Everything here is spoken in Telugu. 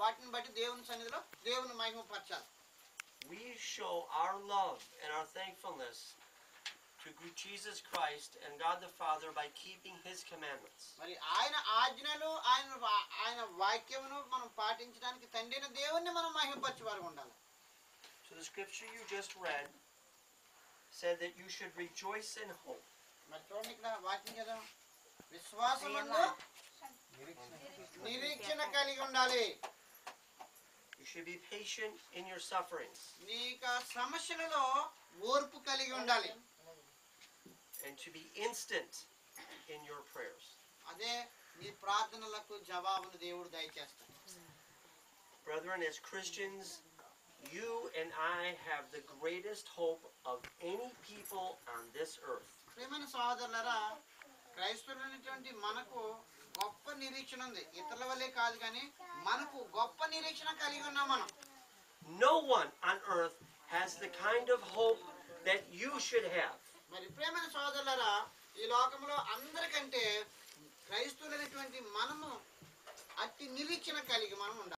వాటిని బట్టి దేవుని సన్నిధిలో దేవుని మహిమపరచాలి. We show our love and our thankfulness to Jesus Christ and God the Father by keeping His commandments. మరి ఆయన ఆజ్ఞలు ఆయన వాక్యమును మనం పాటించడానికి తండ్రి అయిన దేవుణ్ణి మనం మహిమపరచేవారు ఉండాలి. So the scripture you just read said that you should rejoice in hope. మరి చూడండి ఇక్కడ వాక్యం చదవం. విశ్వాసమందు నిరీక్షణ కలిగి ఉండాలి. You should be patient in your sufferings. నీకు సమస్యలలో ఓర్పు కలిగి ఉండాలి. And to be instant in your prayers. అదే నీ ప్రార్థనలకు జవాబును దేవుడు దయచేస్తాడు. Brethren, as Christians, you and I have the greatest hope of any people on this earth. ప్రియమైన సహోదరులారా, క్రైస్తవులైనటువంటి మనకు గొప్ప నిరీక్షణ ఉంది. ఇతరుల వల్లే కాదు కానీ మనకు గొప్ప నిరీక్షణ కలిగి ఉన్నాం మనం. No one on earth has the kind of hope that you should have. మరి ప్రియమైన సహోదరులారా, ఈ లోకంలో అందరికంటే క్రైస్తవులైనటువంటి మనము అతి నిరీక్షణ కలిగి మనం ఉండాలి.